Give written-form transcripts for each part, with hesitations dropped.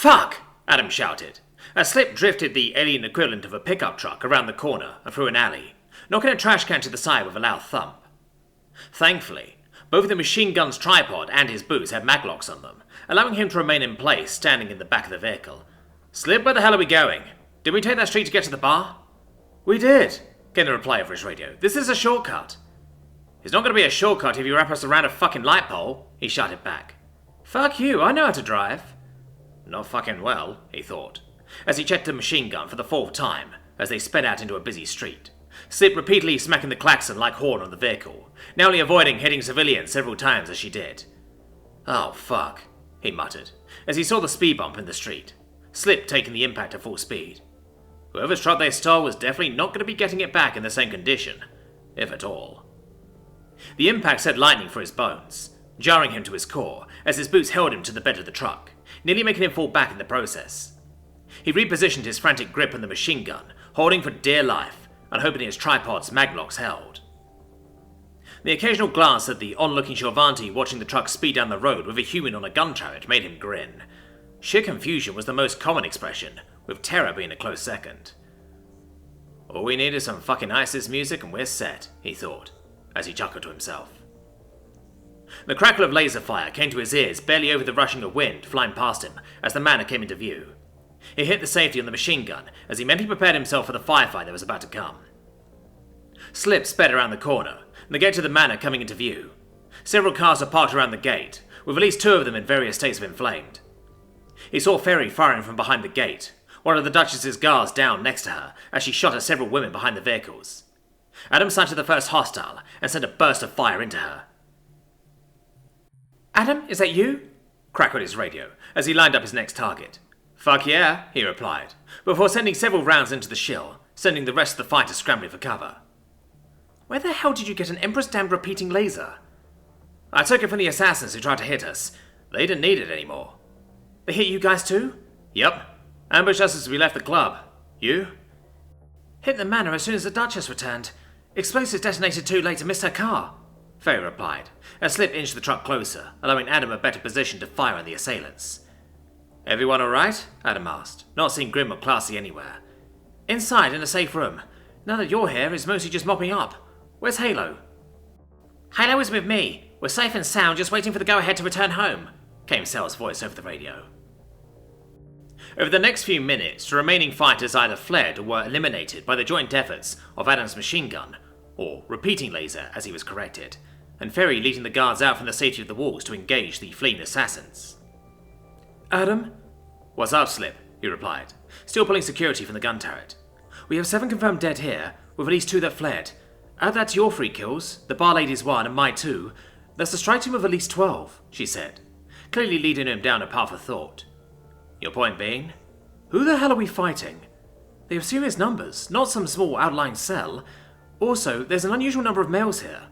Fuck! Adam shouted. A slip drifted the alien equivalent of a pickup truck around the corner and through an alley, knocking a trash can to the side with a loud thump. Thankfully, both the machine gun's tripod and his boots had maglocks on them, allowing him to remain in place, standing in the back of the vehicle. Slip, where the hell are we going? Did we take that street to get to the bar? We did, came the reply over his radio. This is a shortcut. It's not going to be a shortcut if you wrap us around a fucking light pole, he shouted back. Fuck you, I know how to drive. Not fucking well, he thought, as he checked the machine gun for the 4th time as they sped out into a busy street. Slip repeatedly smacking the klaxon-like horn on the vehicle, narrowly avoiding hitting civilians several times as she did. Oh, fuck, he muttered, as he saw the speed bump in the street. Slip taking the impact at full speed. Whoever's truck they stole was definitely not going to be getting it back in the same condition, if at all. The impact sent lightning for his bones, jarring him to his core as his boots held him to the bed of the truck, nearly making him fall back in the process. He repositioned his frantic grip on the machine gun, holding for dear life and hoping his tripod's maglocks held. The occasional glance at the onlooking Giovanni watching the truck speed down the road with a human on a gun turret made him grin. Sheer confusion was the most common expression, with terror being a close second. All we need is some fucking ISIS music and we're set, he thought, as he chuckled to himself. The crackle of laser fire came to his ears barely over the rushing of wind flying past him as the manor came into view. He hit the safety on the machine gun as he mentally prepared himself for the firefight that was about to come. Slip sped around the corner, the gate to the manor coming into view. Several cars were parked around the gate, with at least 2 of them in various states of inflamed. He saw Ferry firing from behind the gate, one of the Duchess's guards down next to her as she shot at several women behind the vehicles. Adam sighted the first hostile and sent a burst of fire into her. Adam, is that you? Crackled his radio as he lined up his next target. Fuck yeah, he replied, before sending several rounds into the shill, sending the rest of the fighters scrambling for cover. Where the hell did you get an Empress-damned repeating laser? I took it from the assassins who tried to hit us. They didn't need it anymore. They hit you guys too? Yep. Ambushed us as we left the club. You? Hit the manor as soon as the Duchess returned. Explosives detonated too late to miss her car, Ferry replied, as Slip inched the truck closer, allowing Adam a better position to fire on the assailants. Everyone alright? Adam asked, not seeing grim or classy anywhere. Inside, in a safe room. Now that you're here, it's mostly just mopping up. Where's Halo? Halo is with me. We're safe and sound, just waiting for the go-ahead to return home, came Sel's voice over the radio. Over the next few minutes, the remaining fighters either fled or were eliminated by the joint efforts of Adam's machine gun, or repeating laser as he was corrected, and Ferry leading the guards out from the safety of the walls to engage the fleeing assassins. Adam? What's up, Slip? He replied, still pulling security from the gun turret. We have 7 confirmed dead here, with at least 2 that fled. Add that to your 3 kills, the bar lady's 1 and my 2, that's a strike team of at least 12, she said, clearly leading him down a path of thought. Your point being? Who the hell are we fighting? They have serious numbers, not some small outlying cell. Also, there's an unusual number of males here.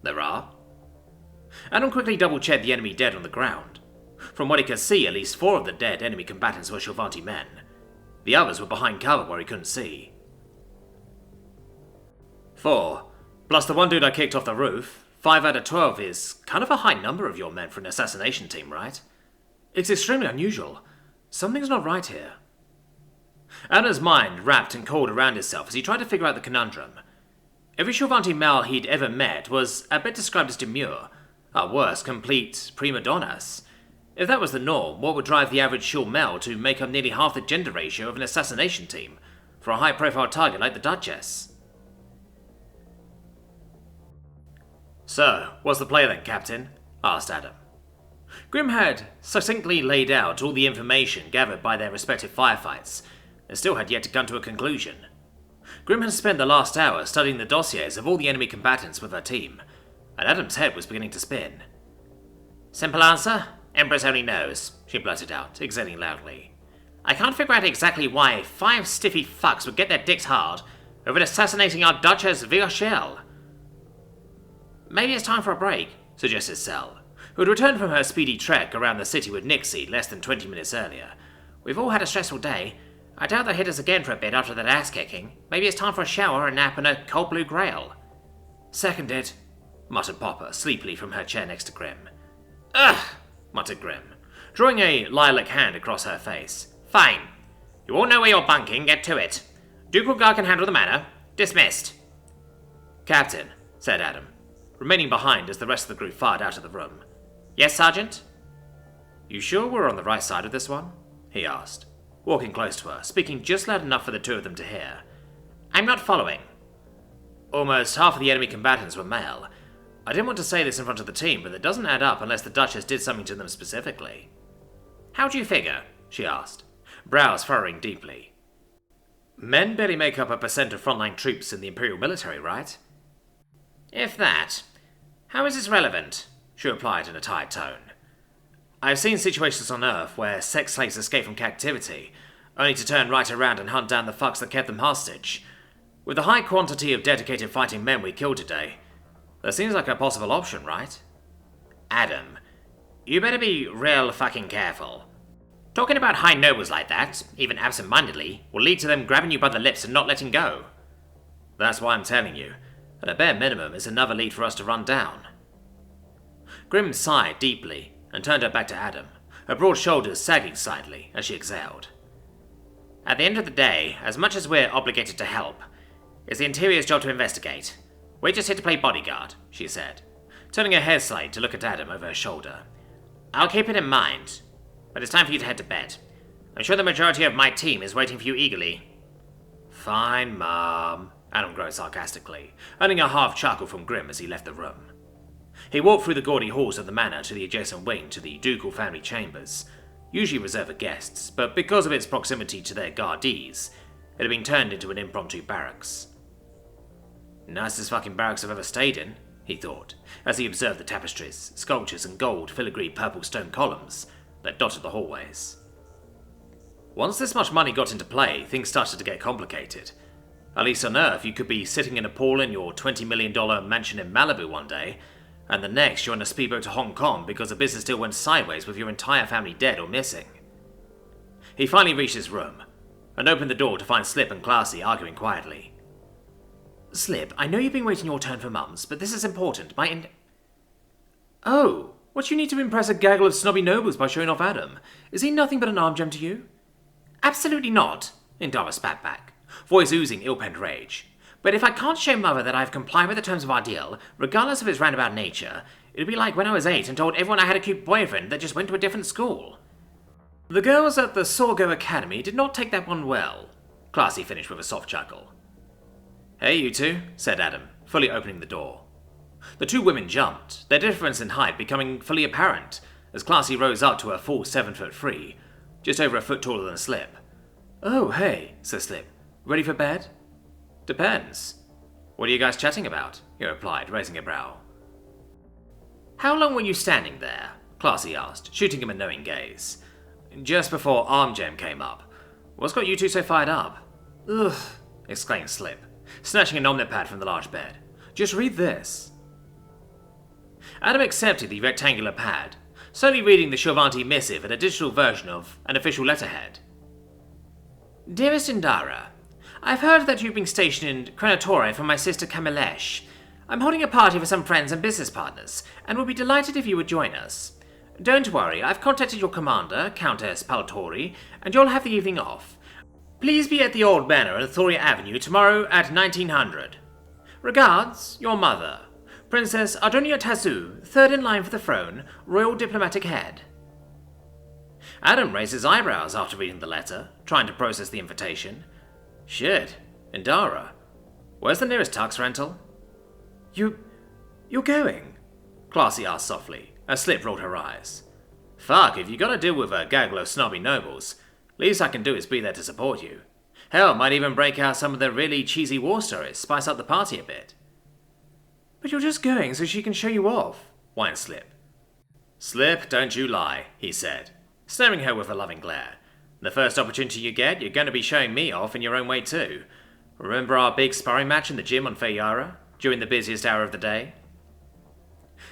There are? Adam quickly double-checked the enemy dead on the ground. From what he could see, at least 4 of the dead enemy combatants were Giovanni men. The others were behind cover where he couldn't see. 4, plus the 1 dude I kicked off the roof. 5 out of 12 is kind of a high number of your men for an assassination team, right? It's extremely unusual. Something's not right here. Adam's mind wrapped and coiled around itself as he tried to figure out the conundrum. Every Giovanni male he'd ever met was at best described as demure, at worst complete prima donnas. If that was the norm, what would drive the average Shul male to make up nearly half the gender ratio of an assassination team for a high-profile target like the Duchess? So, what's the play then, Captain? Asked Adam. Grim had succinctly laid out all the information gathered by their respective firefights, and still had yet to come to a conclusion. Grim had spent the last hour studying the dossiers of all the enemy combatants with her team, and Adam's head was beginning to spin. Simple answer? Empress only knows, she blurted out, exhaling loudly. I can't figure out exactly why 5 stiffy fucks would get their dicks hard over assassinating our Duchess via shell. Maybe it's time for a break, suggested Sel, who had returned from her speedy trek around the city with Nixie less than 20 minutes earlier. We've all had a stressful day. I doubt they'll hit us again for a bit after that ass-kicking. Maybe it's time for a shower, a nap, and a cold blue grail. Seconded, muttered Popper, sleepily from her chair next to Grim. Ugh, muttered Grim, drawing a lilac hand across her face. Fine. You all know where you're bunking, get to it. Duke Ulgar can handle the manor. Dismissed. Captain, said Adam, remaining behind as the rest of the group fired out of the room. Yes, Sergeant? You sure we're on the right side of this one? He asked, walking close to her, speaking just loud enough for the two of them to hear. I'm not following. Almost half of the enemy combatants were male. I didn't want to say this in front of the team, but it doesn't add up unless the Duchess did something to them specifically. How do you figure? She asked, brows furrowing deeply. Men barely make up 1% of frontline troops in the Imperial military, right? If that. How is this relevant? She replied in a tired tone. I've seen situations on Earth where sex slaves escape from captivity, only to turn right around and hunt down the fucks that kept them hostage. With the high quantity of dedicated fighting men we killed today, that seems like a possible option, right? Adam, you better be real fucking careful. Talking about high nobles like that, even absent-mindedly, will lead to them grabbing you by the lips and not letting go. That's why I'm telling you, at a bare minimum, it's another lead for us to run down. Grim sighed deeply and turned her back to Adam, her broad shoulders sagging slightly as she exhaled. At the end of the day, as much as we're obligated to help, it's the Interior's job to investigate. We're just here to play bodyguard, she said, turning her head slightly to look at Adam over her shoulder. I'll keep it in mind, but it's time for you to head to bed. I'm sure the majority of my team is waiting for you eagerly. Fine, Mum, Adam groaned sarcastically, earning a half chuckle from Grim as he left the room. He walked through the gaudy halls of the manor to the adjacent wing to the ducal family chambers, usually reserved for guests, but because of its proximity to their guardies, it had been turned into an impromptu barracks. Nicest fucking barracks I've ever stayed in, he thought, as he observed the tapestries, sculptures and gold filigreed purple stone columns that dotted the hallways. Once this much money got into play, things started to get complicated. At least on Earth, you could be sitting in a pool in your $20 million mansion in Malibu one day, and the next you're on a speedboat to Hong Kong because a business deal went sideways with your entire family dead or missing. He finally reached his room, and opened the door to find Slip and Classy arguing quietly. Slip, I know you've been waiting your turn for mums, but this is important. Oh, what do you need to impress a gaggle of snobby nobles by showing off Adam? Is he nothing but an arm gem to you? Absolutely not, Indara spat back, voice oozing ill-pent rage. But if I can't show Mother that I've complied with the terms of our deal, regardless of its roundabout nature, it'd be like when I was 8 and told everyone I had a cute boyfriend that just went to a different school. The girls at the Sorgo Academy did not take that one well, Classy finished with a soft chuckle. Hey, you two, said Adam, fully opening the door. The two women jumped, their difference in height becoming fully apparent, as Classy rose up to a full 7'3", just over a foot taller than Slip. Oh, hey, said Slip. Ready for bed? Depends. What are you guys chatting about? He replied, raising a brow. How long were you standing there? Classy asked, shooting him a knowing gaze. Just before Arm Gem came up. What's got you two so fired up? Ugh, exclaimed Slip, snatching an omnipad from the large bed. Just read this. Adam accepted the rectangular pad, slowly reading the Shovanti missive in a digital version of an official letterhead. Dearest Indara, I've heard that you've been stationed in Krenatore for my sister Kamilesh. I'm holding a party for some friends and business partners, and would be delighted if you would join us. Don't worry, I've contacted your commander, Countess Paltori, and you'll have the evening off. Please be at the Old Manor at Thoria Avenue tomorrow at 1900. Regards, your mother, Princess Ardonia Tazu, third in line for the throne, Royal Diplomatic Head. Adam raised his eyebrows after reading the letter, trying to process the invitation. Shit, Indara. Where's the nearest tux rental? You're going? Classy asked softly, as Slip rolled her eyes. Fuck, if you gotta deal with a gaggle of snobby nobles, least I can do is be there to support you. Hell, might even break out some of the really cheesy war stories, spice up the party a bit. But you're just going so she can show you off, whined Slip. Slip, don't you lie, he said, staring her with a loving glare. The first opportunity you get, you're going to be showing me off in your own way too. Remember our big sparring match in the gym on Feyara, during the busiest hour of the day?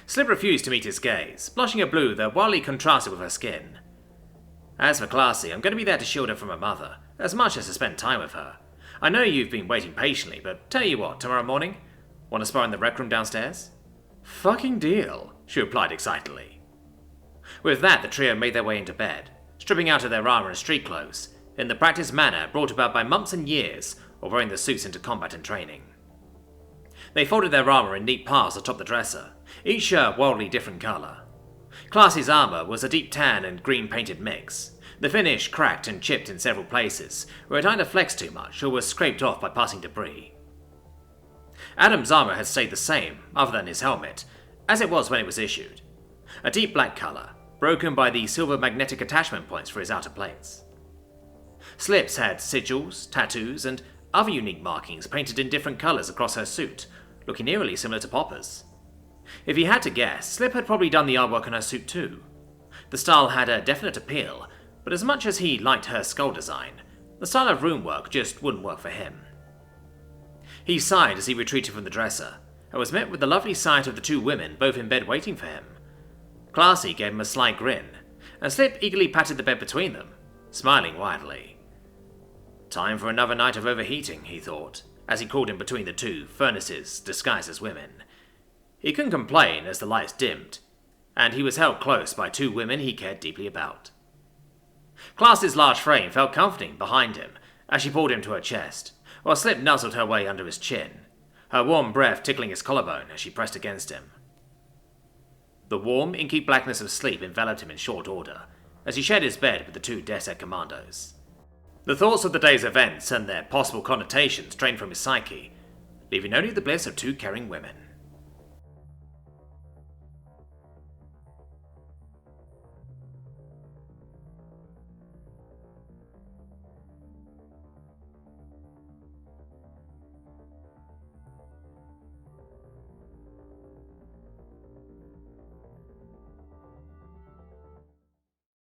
Slip refused to meet his gaze, blushing a blue that wildly contrasted with her skin. As for Classy, I'm going to be there to shield her from her mother, as much as to spend time with her. I know you've been waiting patiently, but tell you what, tomorrow morning, want to spar in the rec room downstairs? Fucking deal, she replied excitedly. With that, the trio made their way into bed, stripping out of their armor and street clothes, in the practiced manner brought about by months and years of wearing the suits into combat and training. They folded their armor in neat piles atop the dresser, each shirt wildly different color. Classy's armor was a deep tan and green painted mix, the finish cracked and chipped in several places where it either flexed too much or was scraped off by passing debris. Adam's armor had stayed the same, other than his helmet, as it was when it was issued, a deep black color, broken by the silver magnetic attachment points for his outer plates. Slip's had sigils, tattoos, and other unique markings painted in different colors across her suit, looking eerily similar to Popper's. If he had to guess, Slip had probably done the artwork on her suit too. The style had a definite appeal, but as much as he liked her skull design, the style of room work just wouldn't work for him. He sighed as he retreated from the dresser, and was met with the lovely sight of the two women both in bed waiting for him. Classy gave him a sly grin, and Slip eagerly patted the bed between them, smiling widely. Time for another night of overheating, he thought, as he crawled in between the two furnaces disguised as women. He couldn't complain as the lights dimmed, and he was held close by two women he cared deeply about. Classy's large frame felt comforting behind him as she pulled him to her chest, while Slip nuzzled her way under his chin, her warm breath tickling his collarbone as she pressed against him. The warm, inky blackness of sleep enveloped him in short order as he shared his bed with the two DESEC commandos. The thoughts of the day's events and their possible connotations drained from his psyche, leaving only the bliss of two caring women.